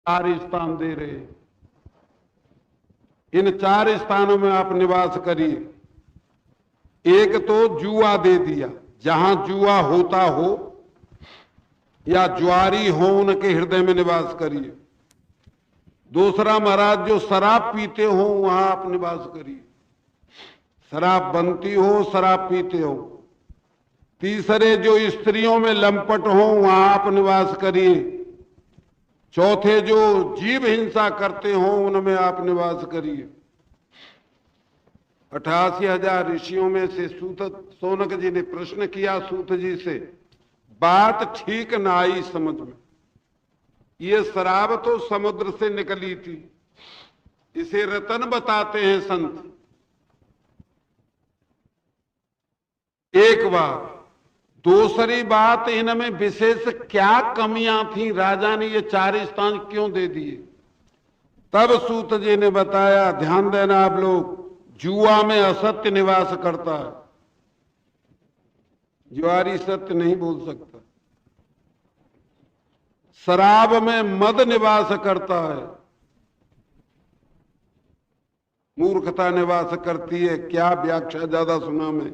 4 स्थान दे रहे। इन 4 स्थानों में आप निवास करिए। एक तो जुआ दे दिया, जहां जुआ होता हो या जुआरी हो उनके हृदय में निवास करिए। दूसरा महाराज जो शराब पीते हो वहां आप निवास करिए, शराब बनती हो शराब पीते हो। तीसरे जो स्त्रियों में लंपट हो वहां आप निवास करिए। चौथे जो जीव हिंसा करते हो उनमें आप निवास करिए। 88,000 ऋषियों में से सोनक जी ने प्रश्न किया सूत जी से, बात ठीक ना आई समझ में। ये शराब तो समुद्र से निकली थी, इसे रतन बताते हैं संत। एक बात। दूसरी बात, इनमें विशेष क्या कमियां थी, राजा ने ये 4 स्थान क्यों दे दिए? तब सूत जी ने बताया, ध्यान देना आप लोग, जुआ में असत्य निवास करता है, जुआरी सत्य नहीं बोल सकता। शराब में मद निवास करता है, मूर्खता निवास करती है। क्या व्याख्या ज्यादा सुना में।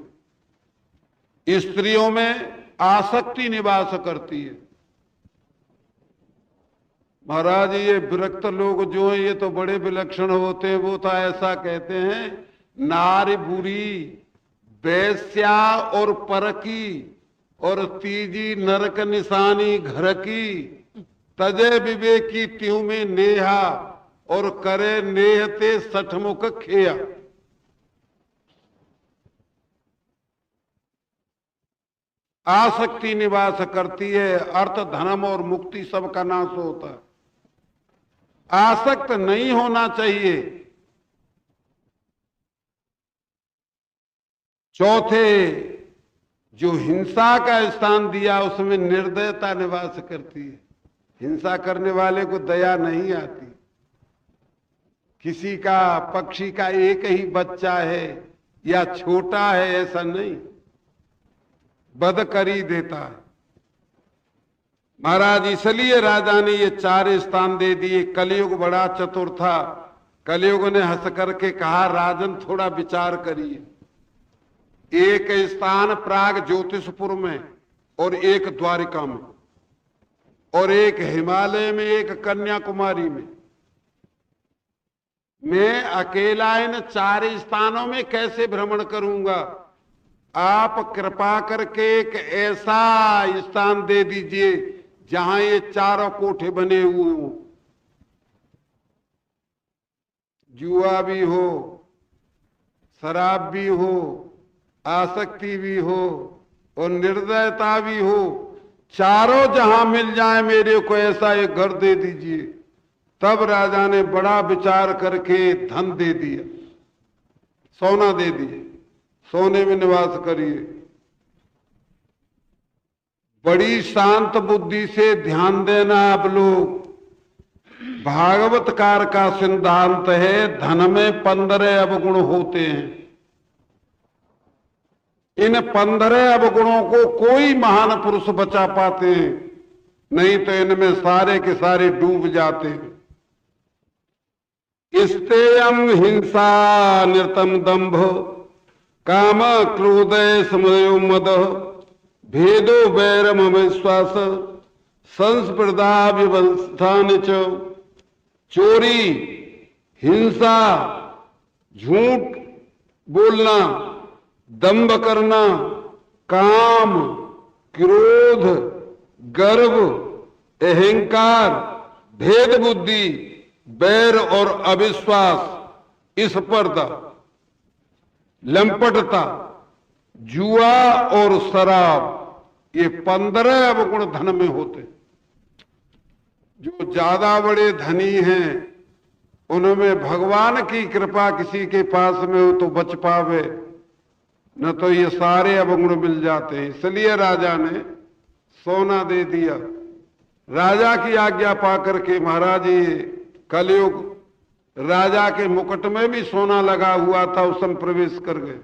स्त्रियों में आसक्ति निवास करती है। महाराज ये विरक्त लोग जो हैं ये तो बड़े विलक्षण होते हैं। वो तो ऐसा कहते हैं, नारी बुरी वेश्या और परकी और तीजी नरक निशानी घर की, तजे विवेकी त्यों में नेहा और करे नेहते सठमुख खेया। आसक्ति निवास करती है, अर्थ धर्म और मुक्ति सबका नाश होता है। आसक्त नहीं होना चाहिए। चौथे जो हिंसा का स्थान दिया उसमें निर्दयता निवास करती है। हिंसा करने वाले को दया नहीं आती। किसी का पक्षी का एक ही बच्चा है या छोटा है ऐसा नहीं, बद कर ही देता है। महाराज इसलिए राजा ने ये 4 स्थान दे दिए। कलयुग बड़ा चतुर था। कलयुग ने हंस करके कहा, राजन थोड़ा विचार करिए। एक स्थान प्राग ज्योतिषपुर में और एक द्वारिका में और एक हिमालय में, एक कन्याकुमारी में। मैं अकेला इन 4 स्थानों में कैसे भ्रमण करूंगा? आप कृपा करके एक ऐसा स्थान दे दीजिए जहां ये 4 कोठे बने हुए हों, जुआ भी हो, शराब भी हो, आसक्ति भी हो और निर्दयता भी हो। चारों जहां मिल जाए मेरे को ऐसा एक घर दे दीजिए। तब राजा ने बड़ा विचार करके धन दे दिया, सोना दे दिया। सोने में निवास करिए। बड़ी शांत बुद्धि से ध्यान देना आप लोग। भागवतकार का सिद्धांत है, धन में 15 अवगुण होते हैं। इन 15 अवगुणों को कोई महान पुरुष बचा पाते हैं, नहीं तो इनमें सारे के सारे डूब जाते हैं। स्तेयम हिंसा निर्तम दंभ काम क्रोध समयो मद भेदो वैरम विश्वास संस्प्रदा व्यवस्थान च। चोरी, हिंसा, झूठ बोलना, दंभ करना, काम, क्रोध, गर्व, अहंकार, भेद बुद्धि, बैर और अविश्वास, स्पर्धा, लंपटता, जुआ और शराब, ये 15 अवगुण धन में होते। जो ज्यादा बड़े धनी हैं उनमें भगवान की कृपा किसी के पास में हो तो बच पावे, न तो ये सारे अवगुण मिल जाते हैं। इसलिए राजा ने सोना दे दिया। राजा की आज्ञा पाकर के महाराज ये कलयुग राजा के मुकुट में भी सोना लगा हुआ था, उसमें प्रवेश कर गए।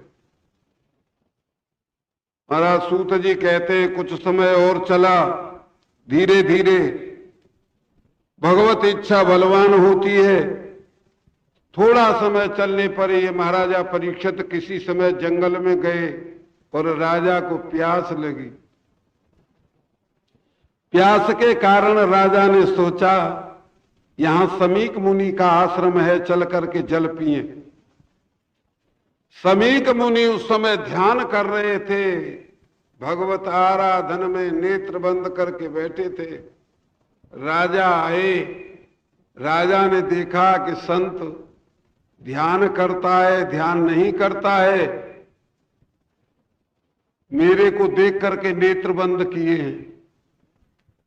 महाराज सूत जी कहते हैं कुछ समय और चला, धीरे धीरे भगवत इच्छा बलवान होती है। थोड़ा समय चलने पर ये महाराजा परीक्षित किसी समय जंगल में गए और राजा को प्यास लगी। प्यास के कारण राजा ने सोचा यहां समीक मुनि का आश्रम है, चल करके जल पिए। समीक मुनि उस समय ध्यान कर रहे थे, भगवत आराधन में नेत्र बंद करके बैठे थे। राजा आए। राजा ने देखा कि संत ध्यान करता है, ध्यान नहीं करता है। मेरे को देख करके नेत्र बंद किए हैं,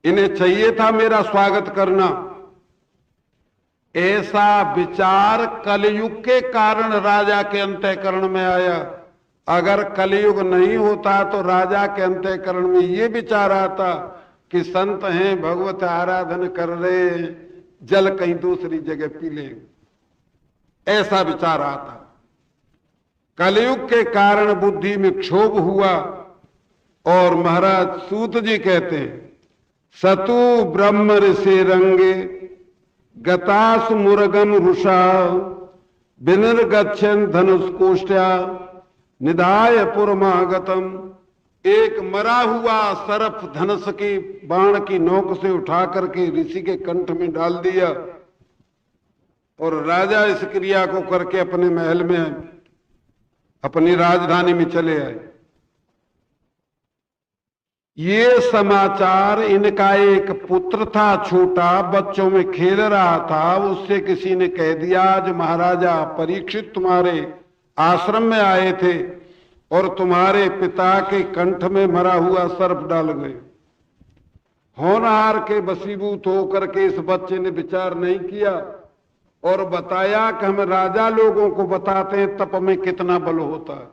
इन्हें चाहिए था मेरा स्वागत करना। ऐसा विचार कलयुग के कारण राजा के अंतःकरण में आया। अगर कलयुग नहीं होता तो राजा के अंतःकरण में ये विचार आता कि संत हैं, भगवत आराधन कर रहे हैं, जल कहीं दूसरी जगह पी लेंगे, ऐसा विचार आता। कलयुग के कारण बुद्धि में क्षोभ हुआ और महाराज सूत जी कहते हैं, सतु ब्रह्म ऋषि रंगे गतास मुरगम रुषा विनिर्गच्छन् धनुष्कोष्ठया निधाय पुरमागतम। एक मरा हुआ सर्प धनुष की बाण की नोक से उठा करके ऋषि के कंठ में डाल दिया और राजा इस क्रिया को करके अपने महल में, अपनी राजधानी में चले आए। ये समाचार, इनका एक पुत्र था छोटा, बच्चों में खेल रहा था, उससे किसी ने कह दिया आज महाराजा परीक्षित तुम्हारे आश्रम में आए थे और तुम्हारे पिता के कंठ में मरा हुआ सर्प डाल गए। होनहार के वशीभूत होकर के इस बच्चे ने विचार नहीं किया और बताया कि हम राजा लोगों को बताते हैं तप में कितना बल होता है।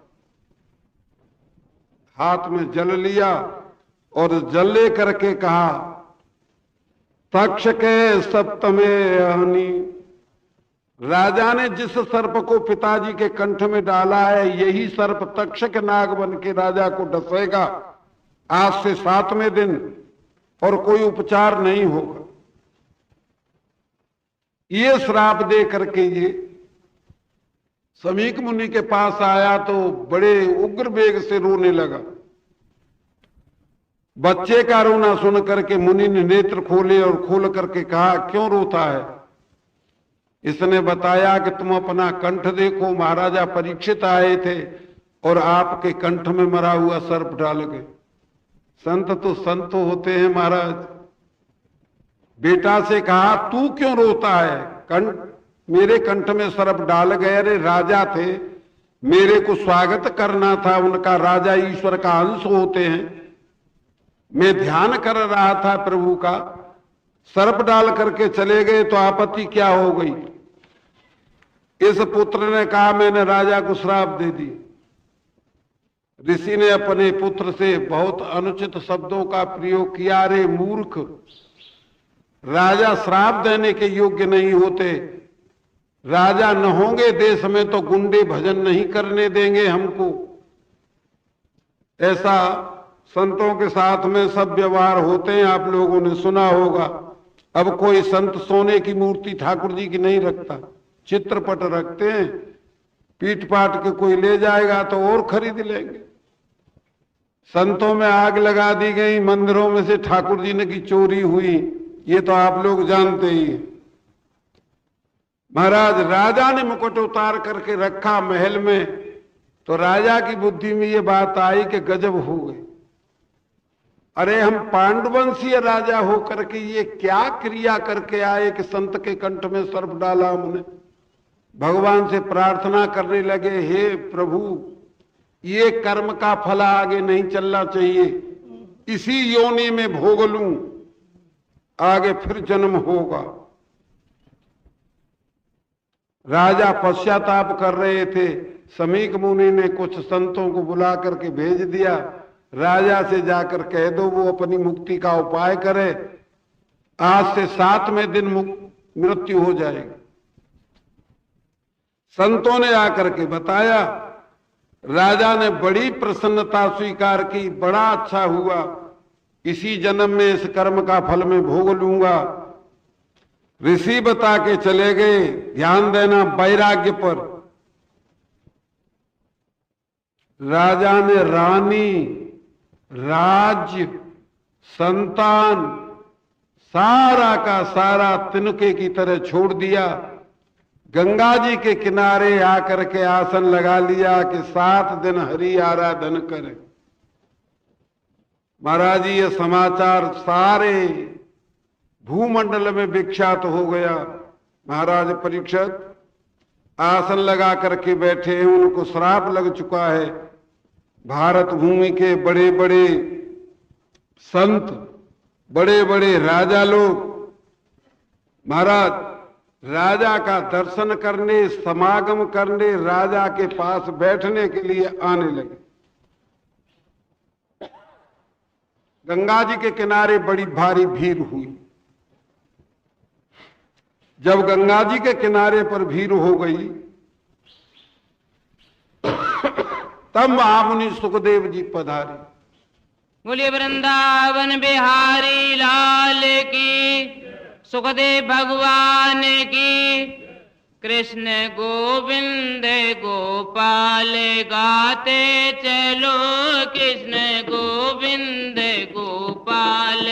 हाथ में जल लिया और जल ले करके कहा, तक्ष के सप्तमे अहनि। राजा ने जिस सर्प को पिताजी के कंठ में डाला है, यही सर्प तक्षक नाग बन के राजा को डसेगा आज से 7वें दिन, और कोई उपचार नहीं होगा। ये श्राप दे करके ये समीक मुनि के पास आया तो बड़े उग्र वेग से रोने लगा। बच्चे का रोना सुन करके मुनि ने नेत्र खोले और खोल करके कहा, क्यों रोता है? इसने बताया कि तुम अपना कंठ देखो, महाराजा परीक्षित आए थे और आपके कंठ में मरा हुआ सर्प डाल गए। संत तो संत होते हैं महाराज। बेटा से कहा, तू क्यों रोता है? मेरे कंठ में सर्प डाल गए। अरे राजा थे, मेरे को स्वागत करना था उनका, राजा ईश्वर का अंश होते हैं। मैं ध्यान कर रहा था प्रभु का, सर्प डाल करके चले गए तो आपत्ति क्या हो गई? इस पुत्र ने कहा, मैंने राजा को श्राप दे दी। ऋषि ने अपने पुत्र से बहुत अनुचित शब्दों का प्रयोग किया। रे मूर्ख, राजा श्राप देने के योग्य नहीं होते। राजा न होंगे देश में तो गुंडे भजन नहीं करने देंगे हमको। ऐसा संतों के साथ में सब व्यवहार होते हैं, आप लोगों ने सुना होगा। अब कोई संत सोने की मूर्ति ठाकुर जी की नहीं रखता, चित्रपट रखते हैं। पीट पाट के कोई ले जाएगा तो और खरीद लेंगे। संतों में आग लगा दी गई, मंदिरों में से ठाकुर जी ने की चोरी हुई, ये तो आप लोग जानते ही। महाराज राजा ने मुकुट उतार करके रखा महल में, तो राजा की बुद्धि में ये बात आई कि गजब हो गई। अरे हम पांडुवंशीय राजा होकर के ये क्या क्रिया करके आए कि संत के कंठ में सर्प डाला हमने। भगवान से प्रार्थना करने लगे, हे प्रभु, ये कर्म का फल आगे नहीं चलना चाहिए, इसी योनि में भोग लूं, आगे फिर जन्म होगा। राजा पश्चाताप कर रहे थे। समीक मुनि ने कुछ संतों को बुला करके भेज दिया, राजा से जाकर कह दो वो अपनी मुक्ति का उपाय करे, आज से 7वें दिन मृत्यु हो जाएगी। संतों ने आकर के बताया। राजा ने बड़ी प्रसन्नता स्वीकार की, बड़ा अच्छा हुआ, इसी जन्म में इस कर्म का फल मैं भोग लूंगा। ऋषि बता के चले गए, ध्यान देना वैराग्य पर। राजा ने रानी, राज्य, संतान सारा का सारा तिनके की तरह छोड़ दिया। गंगा जी के किनारे आकर के आसन लगा लिया कि 7 दिन हरि आराधन करें। महाराज जी ये समाचार सारे भूमंडल में विख्यात हो गया। महाराज परीक्षित आसन लगा करके बैठे हैं, उनको श्राप लग चुका है। भारत भूमि के बड़े बड़े संत, बड़े बड़े राजा लोग महाराज राजा का दर्शन करने, समागम करने, राजा के पास बैठने के लिए आने लगे। गंगा जी के किनारे बड़ी भारी भीड़ हुई। जब गंगा जी के किनारे पर भीड़ हो गई तब महामुनि सुखदेव जी पधारे। बोलिए वृंदावन बिहारी लाल की, सुखदेव भगवान की। कृष्ण गोविंद गोपाल गाते चलो, कृष्ण गोविंद गोपाल।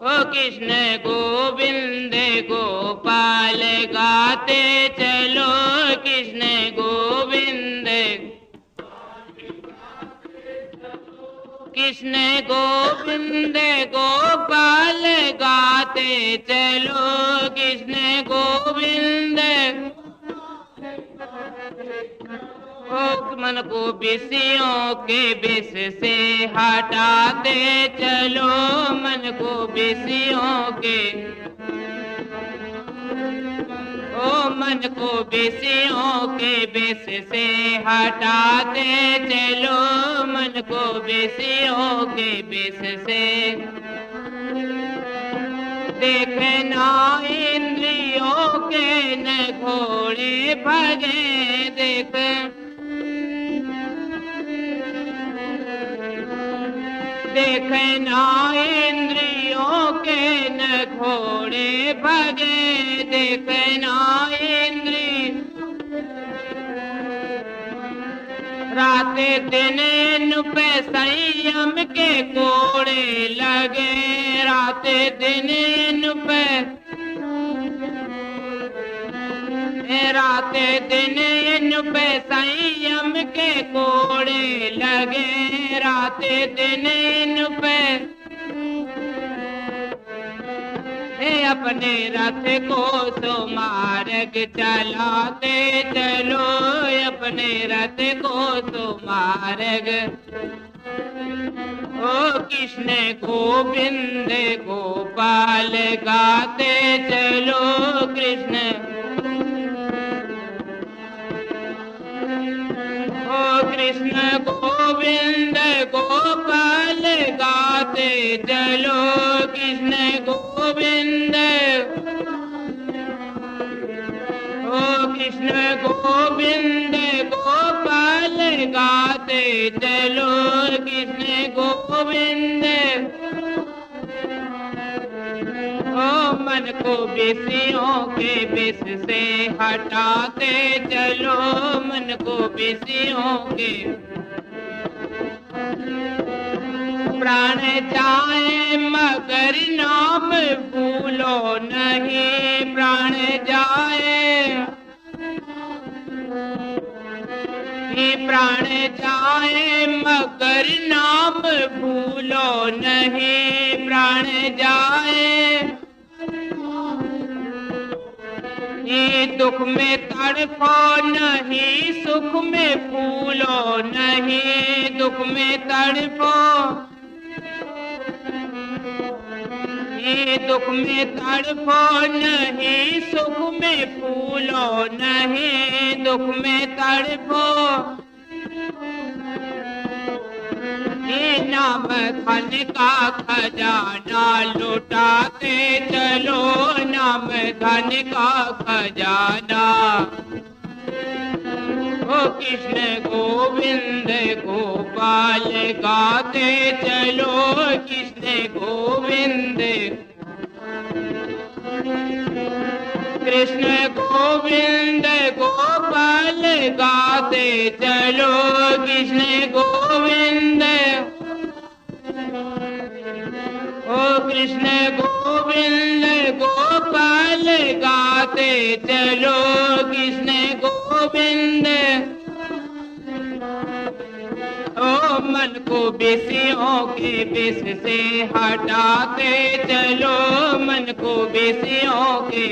ओ कृष्ण गोविंद गोपाल गाते चलो, कृष्ण गोविंद। कृष्ण गोविंद गोपाल गाते चलो, कृष्ण गोविंद। ओ मन को विषयों के विष से हटाते चलो, मन को विषयों के, ओ मन को विषयों के विष से हटाते चलो, मन को विषयों के विष से। देखना इंद्रियों के न घोड़े भगे, देख देखना इंद्रियों के न घोड़े भगे, देखना इंद्री। राते दिन इन पे संयम के कोड़े लगे, राते दिन इन पे, राते दिन इन पे संयम के कोड़े लगे, राते दिन इन पे। अपने रथ को तो मार्ग चलाते चलो, अपने रथ को तो मार्ग। ओ कृष्ण गोविंद गोपाल गाते चलो, कृष्ण। ओ कृष्ण गोविंद गोपाल गाते चलो, कृष्ण गोविंद। ओ कृष्ण गोविंद गोपाल गाते चलो, कृष्ण गोविंद। ओ मन को विषयों के विष से हटाते चलो, मन को विषयों के। प्राण जाए मगर नाम भूलो नहीं, प्राण जाए, प्राण जाए मगर नाम भूलो नहीं, प्राण जाए। ये दुख में तड़पो नहीं, सुख में फूलो नहीं, दुख में तड़पो। ये दुख में तड़पो नहीं, सुख में फूलो नहीं, दुख में तड़पो। ये नाम धन का खजाना लुटाते चलो, नाम धन का खजाना। ओ कृष्ण गोविंद गोपाल गाते चलो, कृष्ण गोविंद। कृष्ण गोविंद गोपाल गाते चलो, कृष्ण गोविंद, ओ कृष्ण गोविंद गोपाल गाते चलो, कृष्ण गोविंद। ओ मन को विषयों के विष से हटाते चलो, मन को विषयों के,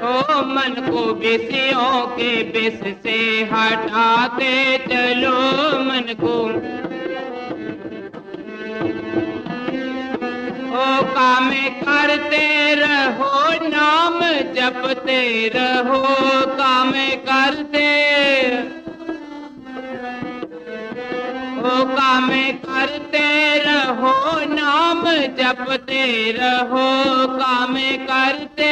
ओ मन को विषयों के विष से हटाते चलो, मन को। ओ काम करते रहो, नाम जपते रहो, काम करते, ओ काम करते रहो, नाम जपते रहो, काम करते।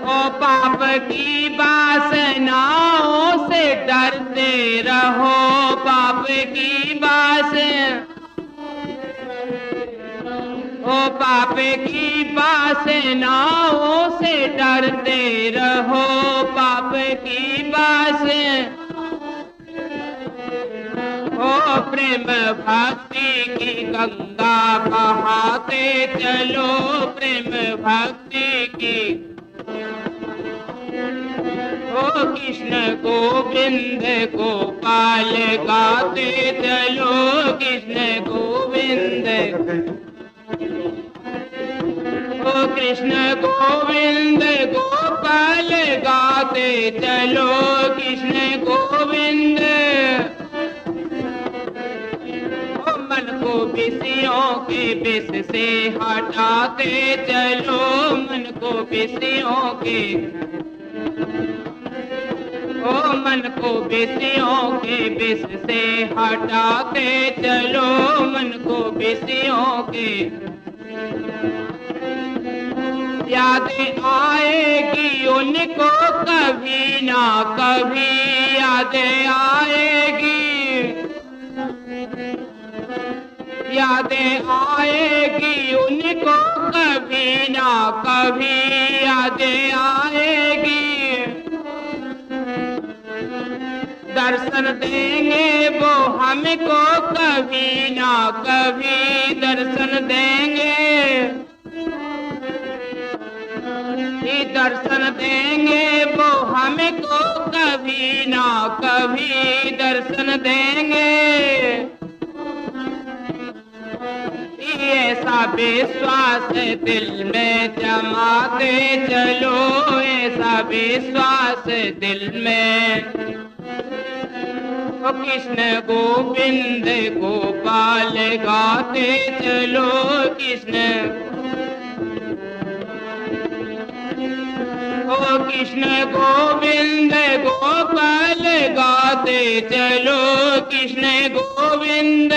ओ पाप की वासनाओं से डरते रहो, पाप की ओ पाप की वासनाओं से डरते रहो, पाप की ओ प्रेम भक्ति की गंगा बहाते चलो, प्रेम भक्ति की। ओ कृष्ण गोविंद गोपाल गाते चलो, कृष्ण गोविंद, ओ कृष्ण गोविंद गोपाल गाते चलो, कृष्ण गोविंद। ओ मन को विषयों के विष से हटाते चलो, मन को विषयों के, ओ मन को विषयों के विष से हटाते चलो, मन को विषयों के। याद आएगी उनको कभी ना कभी, याद आएगी, याद आएगी उनको कभी ना कभी, याद आएगी। दर्शन देंगे वो हमको कभी ना कभी, दर्शन देंगे, दर्शन देंगे वो हमको कभी ना कभी, दर्शन देंगे। ऐसा विश्वास दिल में जमाते चलो, ऐसा विश्वास दिल में। ओ कृष्ण गोविंद गोपाल गाते चलो, कृष्ण, ओ कृष्ण गोविंद गोपाल गाते चलो, कृष्ण गोविंद।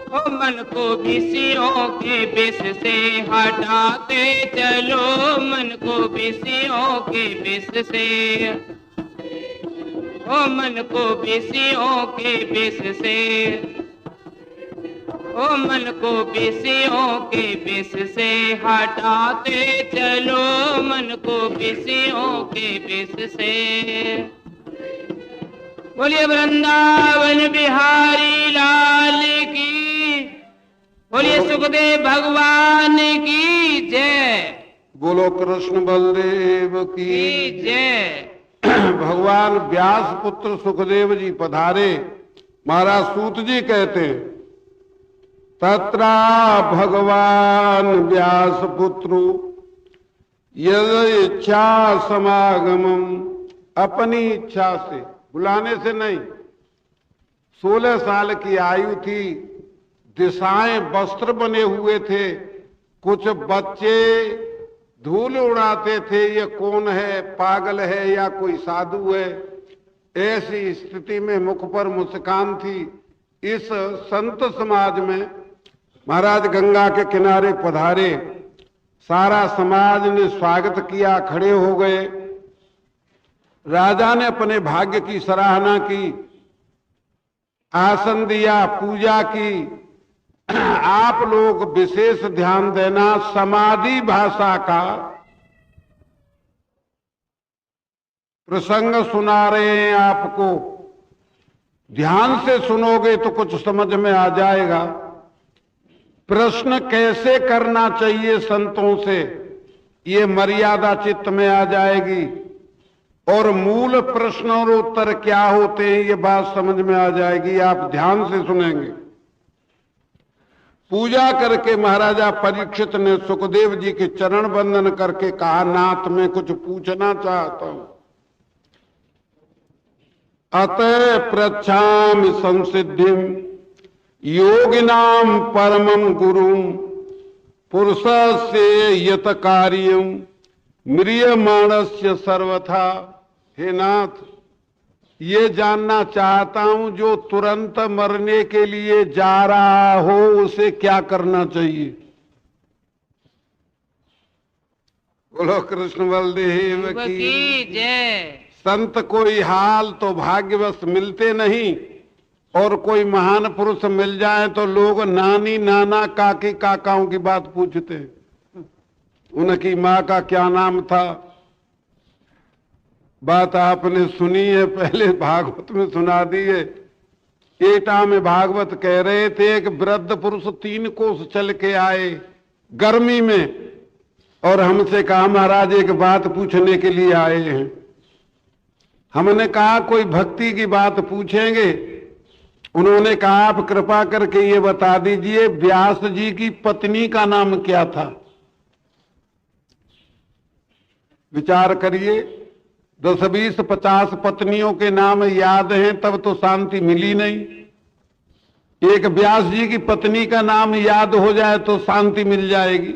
ओ मन को विषयों के विष से हटाते चलो, मन को विषयों के विष से, ओ मन को विषयों के विष से, ओ मन को विषयों के विष से हटाते चलो, मन को विषयों के विष से। बोलिए वृंदावन बिहारी लाल की, बोलिए सुखदेव भगवान की जय। बोलो कृष्ण बलदेव की जय। भगवान व्यास पुत्र सुखदेव जी पधारे। महाराज सूत जी कहते हैं, तत्रा भगवान व्यास पुत्रु यद इच्छा समागमम, अपनी इच्छा से, बुलाने से नहीं। 16 साल की आयु थी, दिशाएं वस्त्र बने हुए थे, कुछ बच्चे धूल उड़ाते थे, ये कौन है, पागल है या कोई साधु है। ऐसी स्थिति में मुख पर मुस्कान थी। इस संत समाज में महाराज गंगा के किनारे पधारे, सारा समाज ने स्वागत किया, खड़े हो गए। राजा ने अपने भाग्य की सराहना की, आसन दिया, पूजा की, आप लोग विशेष ध्यान देना, समाधि भाषा का प्रसंग सुना रहे हैं आपको। ध्यान से सुनोगे तो कुछ समझ में आ जाएगा। प्रश्न कैसे करना चाहिए संतों से, ये मर्यादा चित्त में आ जाएगी। और मूल प्रश्न और उत्तर क्या होते हैं, ये बात समझ में आ जाएगी। आप ध्यान से सुनेंगे। पूजा करके महाराजा परीक्षित ने सुखदेव जी के चरण वंदन करके कहा, नाथ मैं कुछ पूछना चाहता हूं। अतः पृच्छामि संसिद्धिम योगिनाम परमं गुरुम पुरुषस्य यत कार्यम म्रियमाणस्य सर्वथा। हे नाथ, ये जानना चाहता हूं, जो तुरंत मरने के लिए जा रहा हो उसे क्या करना चाहिए। बोलो कृष्ण बलदेव की जय। संत कोई हाल तो भाग्यवश मिलते नहीं, और कोई महान पुरुष मिल जाए तो लोग नानी नाना काकी काकाओं की बात पूछते हैं। उनकी माँ का क्या नाम था, बात आपने सुनी है, पहले भागवत में सुना दी है। एटा में भागवत कह रहे थे, एक वृद्ध पुरुष 3 कोस चल के आए गर्मी में, और हमसे कहा महाराज एक बात पूछने के लिए आए हैं। हमने कहा कोई भक्ति की बात पूछेंगे। उन्होंने कहा आप कृपा करके ये बता दीजिए, व्यास जी की पत्नी का नाम क्या था। विचार करिए, 10, 20, 50 पत्नियों के नाम याद हैं तब तो शांति मिली नहीं। एक व्यास जी की पत्नी का नाम याद हो जाए तो शांति मिल जाएगी।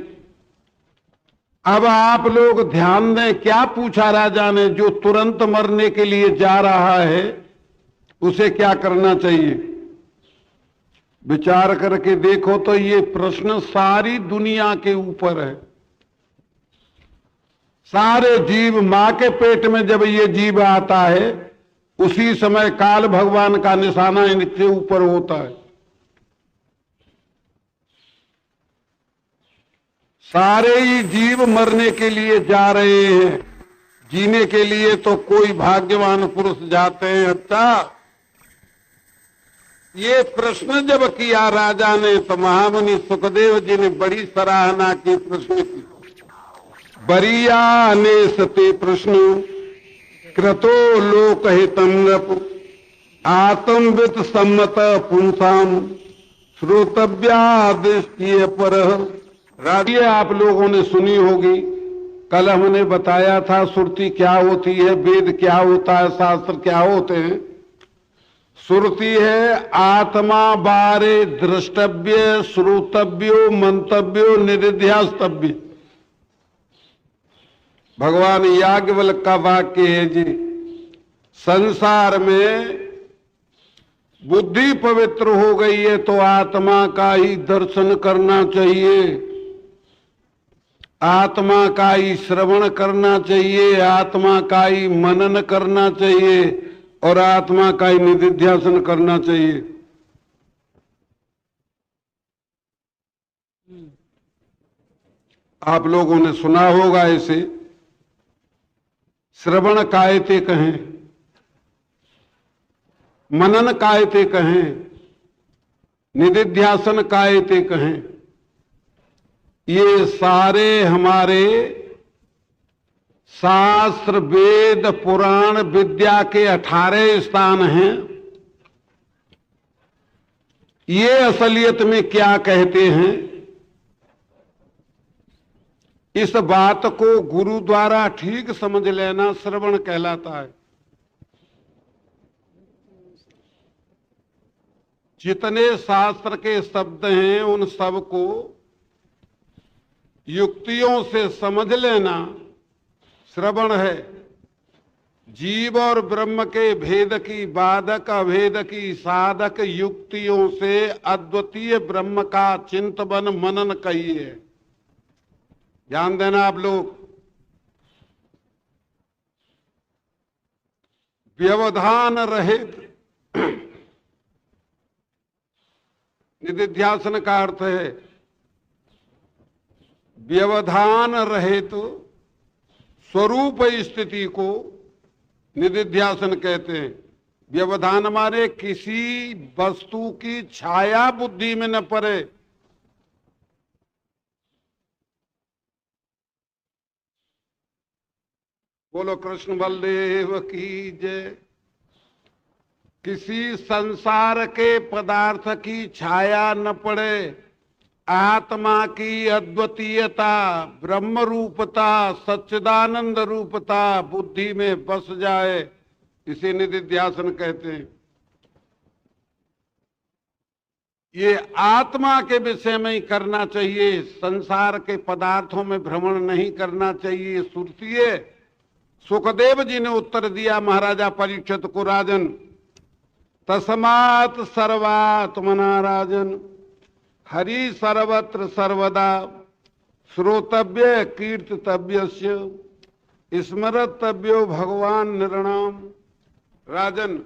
अब आप लोग ध्यान दें, क्या पूछा राजा ने, जो तुरंत मरने के लिए जा रहा है उसे क्या करना चाहिए। विचार करके देखो तो ये प्रश्न सारी दुनिया के ऊपर है। सारे जीव, मां के पेट में जब ये जीव आता है उसी समय काल भगवान का निशाना इनके ऊपर होता है। सारे ही जीव मरने के लिए जा रहे हैं, जीने के लिए तो कोई भाग्यवान पुरुष जाते हैं। अच्छा, ये प्रश्न जब किया राजा ने तो महामुनि सुखदेव जी ने बड़ी सराहना की प्रश्न की। बरीयाने सते प्रश्न क्रतो लोकहितम नृप आत्मवित सम्मत पुंसाम श्रोतव्यादिष्टिय पर। राजी आप लोगों ने सुनी होगी, कल हमने बताया था श्रुति क्या होती है, वेद क्या होता है, शास्त्र क्या होते हैं। श्रुति है आत्मा बारे द्रष्टव्य श्रोतव्यो मंतव्यो निरिध्यास्तव्य। भगवान याज्ञवल्क्य का वाक्य है जी, संसार में बुद्धि पवित्र हो गई है तो आत्मा का ही दर्शन करना चाहिए, आत्मा का ही श्रवण करना चाहिए, आत्मा का ही मनन करना चाहिए और आत्मा का ही निधिध्यासन करना चाहिए। आप लोगों ने सुना होगा ऐसे, श्रवण कायते कहें, मनन कायते कहें, निधिध्यासन कायते कहें, ये सारे हमारे शास्त्र वेद पुराण विद्या के 18 स्थान हैं। ये असलियत में क्या कहते हैं, इस बात को गुरु द्वारा ठीक समझ लेना श्रवण कहलाता है। जितने शास्त्र के शब्द हैं उन सब को युक्तियों से समझ लेना श्रवण है। जीव और ब्रह्म के भेद की बाधक अभेद की साधक युक्तियों से अद्वितीय ब्रह्म का चिंतन मनन कहिए। ध्यान देना आप लोग, व्यवधान रहित निधिध्यासन का अर्थ है व्यवधान रहित स्वरूप स्थिति को निधिध्यासन कहते हैं। व्यवधान माने किसी वस्तु की छाया बुद्धि में न पड़े। बोलो कृष्ण बलदेव की जय। किसी संसार के पदार्थ की छाया न पड़े, आत्मा की अद्वितीयता, ब्रह्म रूपता, सच्चिदानंद रूपता बुद्धि में बस जाए, इसे निधिध्यासन कहते हैं। ये आत्मा के विषय में ही करना चाहिए, संसार के पदार्थों में भ्रमण नहीं करना चाहिए। सुरतीय सुखदेव जी ने उत्तर दिया महाराजा परीक्षित को, राजन तस्मात् सर्वात्मना राजन हरि सर्वत्र सर्वदा श्रोतव्य कीर्तव्य स्मरतव्यो भगवान निर्णाम। राजन,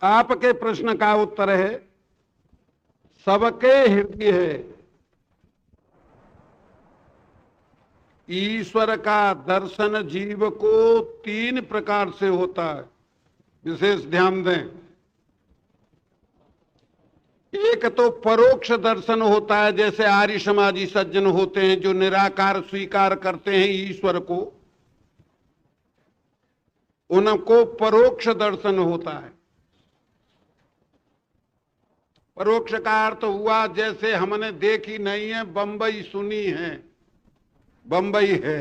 आपके प्रश्न का उत्तर है सबके हृदय है। ईश्वर का दर्शन जीव को 3 प्रकार से होता है, विशेष ध्यान दें। एक तो परोक्ष दर्शन होता है, जैसे आर्य समाजी सज्जन होते हैं जो निराकार स्वीकार करते हैं ईश्वर को, उनको परोक्ष दर्शन होता है। परोक्ष का अर्थ हुआ जैसे हमने देखी नहीं है, बंबई सुनी है, बंबई है,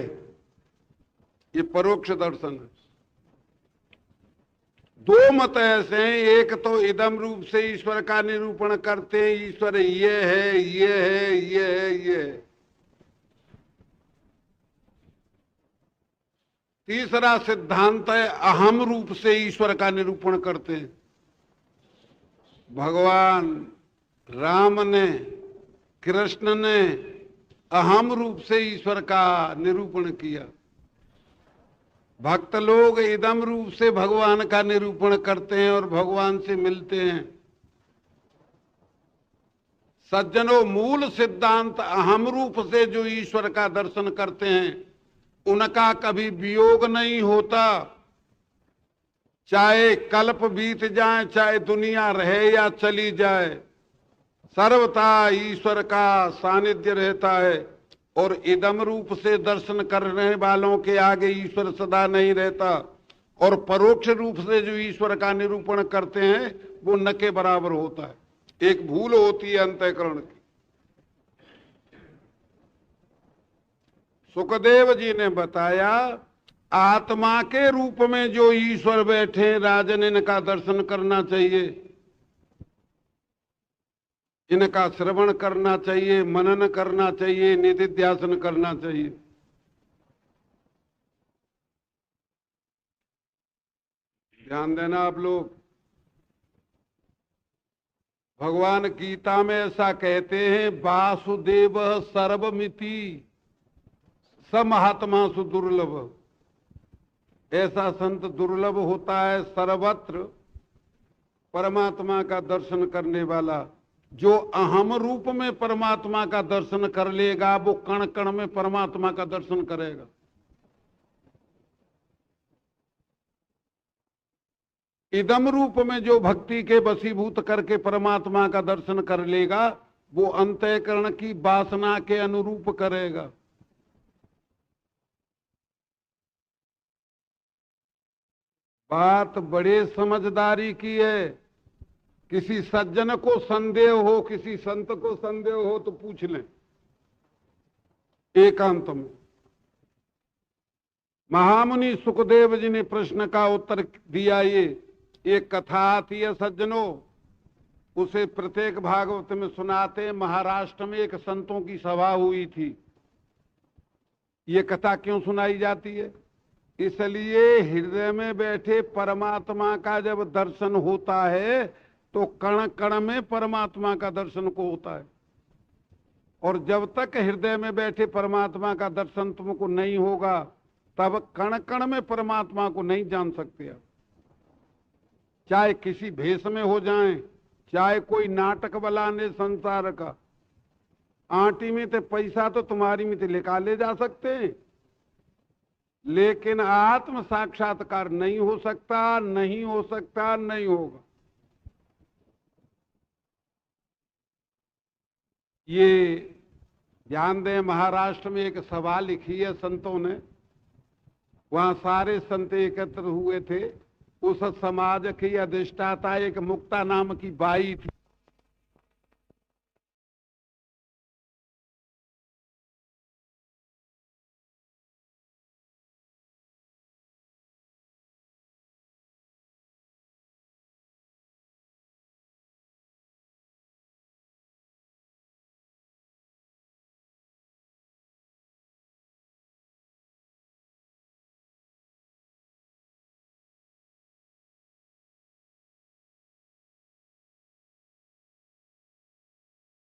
ये परोक्ष दर्शन है। 2 मत ऐसे हैं, एक तो इदम रूप से ईश्वर का निरूपण करते हैं, ईश्वर ये है, ये है, ये है, ये है। तीसरा सिद्धांत है अहम रूप से ईश्वर का निरूपण करते हैं। भगवान राम ने, कृष्ण ने अहम रूप से ईश्वर का निरूपण किया। भक्त लोग इदम रूप से भगवान का निरूपण करते हैं और भगवान से मिलते हैं। सज्जनों, मूल सिद्धांत अहम रूप से जो ईश्वर का दर्शन करते हैं उनका कभी वियोग नहीं होता। चाहे कल्प बीत जाए, चाहे दुनिया रहे या चली जाए, सर्वथा ईश्वर का सानिध्य रहता है। और इदम रूप से दर्शन करने वालों के आगे ईश्वर सदा नहीं रहता, और परोक्ष रूप से जो ईश्वर का निरूपण करते हैं वो न के बराबर होता है। एक भूल होती है अंतःकरण की। सुखदेव जी ने बताया आत्मा के रूप में जो ईश्वर बैठे, राजन इनका दर्शन करना चाहिए, इनका श्रवण करना चाहिए, मनन करना चाहिए, निधिध्यासन करना चाहिए। ध्यान देना आप लोग। भगवान गीता में ऐसा कहते हैं, वासुदेव सर्वमिति स महात्मा सु दुर्लभ। ऐसा संत दुर्लभ होता है सर्वत्र परमात्मा का दर्शन करने वाला। जो अहम रूप में परमात्मा का दर्शन कर लेगा वो कण कण में परमात्मा का दर्शन करेगा। इदम रूप में जो भक्ति के वशीभूत करके परमात्मा का दर्शन कर लेगा वो अंतःकरण की वासना के अनुरूप करेगा। बात बड़े समझदारी की है। किसी सज्जन को संदेह हो, किसी संत को संदेह हो तो पूछ लें एकांत में। महामुनि सुखदेव जी ने प्रश्न का उत्तर दिया। ये एक कथा आती है सज्जनों, उसे प्रत्येक भागवत में सुनाते। महाराष्ट्र में एक संतों की सभा हुई थी। ये कथा क्यों सुनाई जाती है? इसलिए हृदय में बैठे परमात्मा का जब दर्शन होता है तो कण कण में परमात्मा का दर्शन को होता है। और जब तक हृदय में बैठे परमात्मा का दर्शन तुमको नहीं होगा तब कण कण में परमात्मा को नहीं जान सकते आप। चाहे किसी भेष में हो जाएं, चाहे कोई नाटक वाला ने संसार का, आंटी में ते पैसा तो तुम्हारी में ते लिखा ले जा सकते हैं, लेकिन आत्म साक्षात्कार नहीं हो सकता, नहीं हो सकता, नहीं होगा। ये ध्यान दें, महाराष्ट्र में एक सभा लिखी है संतों ने, वहां सारे संत एकत्र हुए थे। उस समाज की अधिष्ठाता एक मुक्ता नाम की बाई थी।